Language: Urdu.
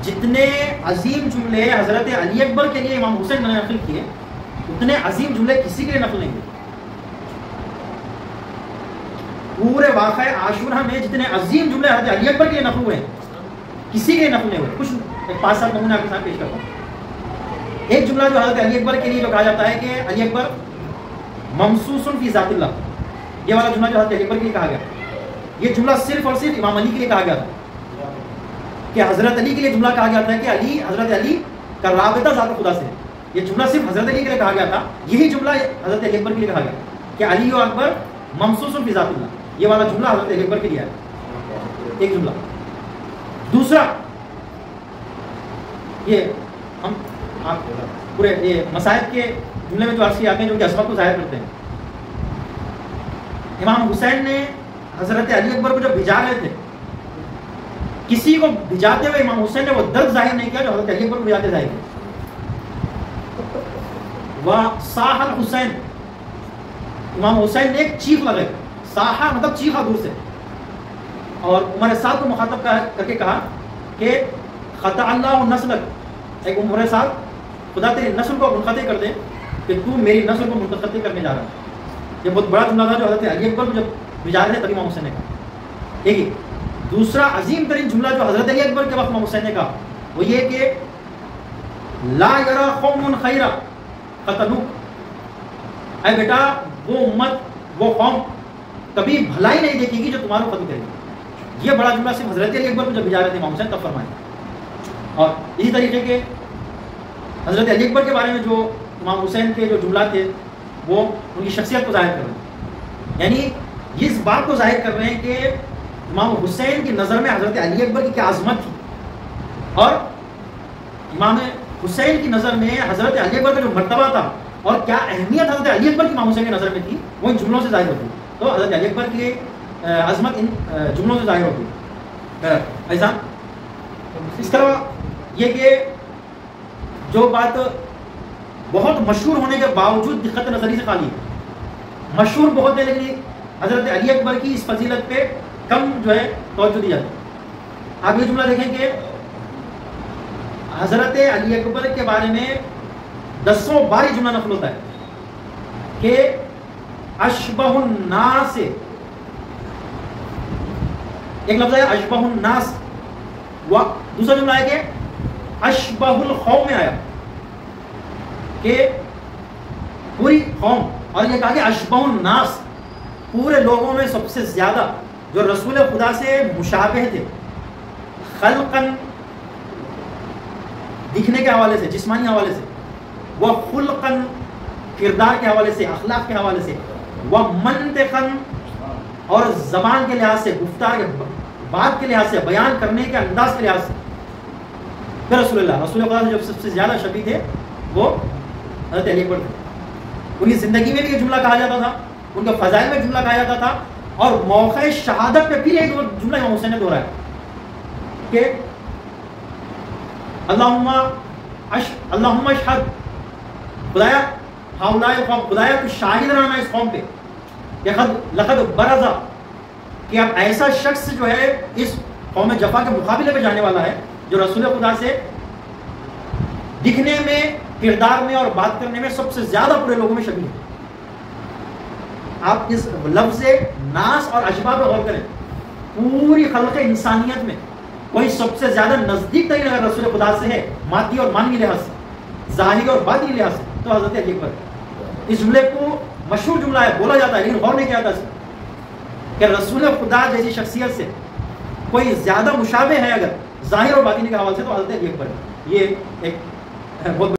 جتنے عظیم جملے حضرت علی اکبر کے لیے امام حسین نے نقل کیے اتنے عظیم جملے کسی کے لیے نقل نہیں ہوئے. پورے واقعہ عاشورہ میں جتنے عظیم جملے حضرت علی اکبر کے لیے نقل ہوئے ہیں کسی کے لیے نقل نہیں ہوئے. کچھ 5-7 نمونے آپ کے ساتھ پیش کرتا ہوں. ایک جملہ جو حضرت علی اکبر کے لیے جو کہا جاتا ہے کہ علی اکبر ممسوس فی ذات اللہ، یہ والا جملہ جو حضرت علی اکبر کے لیے کہا گیا، یہ جملہ صرف اور صرف امام علی کے لیے کہا گیا تھا. کہ حضرت علی کے لیے جملہ کہا گیا تھا کہ حضرت علی کا رابطہ ذات خدا سے. یہ جملہ صرف حضرت علی کے لیے کہا گیا تھا. یہی جملہ حضرت علی اکبر کے لیے کہا گیا کہ علی و اکبر ممسوس فی ذات اللہ. یہ والا جملہ حضرت علی اکبر کے لیے ہے. ایک جملہ. دوسرا یہ ہم آپ پورے یہ مصائب کے جملے میں جو عرض کیے آتے ہیں جو کہ عصمت کو ظاہر کرتے ہیں. امام حسین نے حضرت علی اکبر کو جب بھجا رہے تھے کسی کو بھجاتے ہوئے امام حسین نے وہ درد ظاہر نہیں کیا جو حضرت علی اکبر کو بھجاتے ظاہر کیا. وَصَاحَ الْحُسَيْنُ، امام حسین نے ایک چیخ لگائی. صاحا مطلب چیخا دور سے. اور عمر سعد کو مخاطب کر کے کہا کہ خطا اللہ نسلک، ایک عمر سعد خدا تیری نسل کو منقطع کر دے کہ تو میری نسل کو منقطع کرنے جا رہا ہے. یہ بہت بڑا جملہ تھا جو حضرت علی اکبر کو جب بھجا رہے تھے تبھی امام حسین نے کہا. ایک ہی دوسرا عظیم ترین جملہ جو حضرت علی اکبر کے وقت امام حسین نے کہا وہ یہ کہ لا یرا قوم خیرا قتلوک، اے بیٹا وہ امت وہ قوم کبھی بھلائی نہیں دیکھے گی جو تمہارا قتل کرے گی. یہ بڑا جملہ صرف حضرت علی اکبر کو جب بھجا رہے تھے امام حسین تب فرمائے. اور اسی طریقے کے حضرت علی اکبر کے بارے میں جو امام حسین کے جو جملات تھے وہ ان کی شخصیت کو ظاہر کر رہے ہیں. یعنی یہ اس بات کو ظاہر کر رہے ہیں کہ امام حسین کی نظر میں حضرت علی اکبر کی کیا عظمت تھی اور امام حسین کی نظر میں حضرت علی اکبر کا جو مرتبہ تھا اور کیا اہمیت حضرت علی اکبر کی امام حسین کی نظر میں تھی وہ ان جملوں سے ظاہر ہوتی. تو حضرت علی اکبر کی عظمت ان جملوں سے ظاہر ہوتی ایسا. اس طرح یہ کہ جو بات بہت مشہور ہونے کے باوجود دقت نظری سے خالی ہے، مشہور بہت ہے لیکن حضرت علی اکبر کی اس فضیلت پہ کم جو ہے توجہ دی جاتی ہے. آپ یہ جملہ دیکھیں کہ حضرت علی اکبر کے بارے میں 10 بار جملہ نقل ہوتا ہے کہ اشبہ الناس، ایک لفظ ہے اشبہ الناس، دوسرا جملہ ہے کہ اشبہ القوم میں آیا کہ پوری قوم، اور یہ کہا کہ اشبہ الناس پورے لوگوں میں سب سے زیادہ جو رسول خدا سے مشابہ تھے خلقاً دکھنے کے حوالے سے، جسمانی حوالے سے، وہ خلقاً کردار کے حوالے سے، اخلاق کے حوالے سے، وہ منطقاً اور زبان کے لحاظ سے، گفتار بات کے لحاظ سے، بیان کرنے کے انداز کے لحاظ سے پھر رسول خدا سے جو سب سے زیادہ شبیہ تھے وہ حضرت علی اکبر تھے. ان کی زندگی میں بھی یہ جملہ کہا جاتا تھا، ان کے فضائل میں جملہ کہا جاتا تھا، اور موقع شہادت پہ پھر ایک جملہ امام حسین نے دہرایا کہ اللہم اشہد، خدایا ہؤلاء القوم، خدایا تو شاہد رہنا اس قوم پہ کہ لقد برزا، کہ اب ایسا شخص جو ہے اس قوم جفا کے مقابلے پہ جانے والا ہے جو رسول خدا سے دکھنے میں، کردار میں اور بات کرنے میں سب سے زیادہ پورے لوگوں میں شبیہ ہے. آپ اس لفظ ناس اور اشباہ پہ غور کریں. پوری خلق انسانیت میں کوئی سب سے زیادہ نزدیک ترین اگر رسول خدا سے ہے مادی اور مانوی لحاظ سے، ظاہری اور باطنی لحاظ سے، تو حضرت علی اکبر. اس جملے کو مشہور جملہ ہے، بولا جاتا ہے لیکن غور نہیں کیا جاتا کہ رسول خدا جیسی شخصیت سے کوئی زیادہ مشابہ ہے اگر ظاہر اور باطنی کے حوالے سے تو حضرت علی اکبر. یہ ایک بہت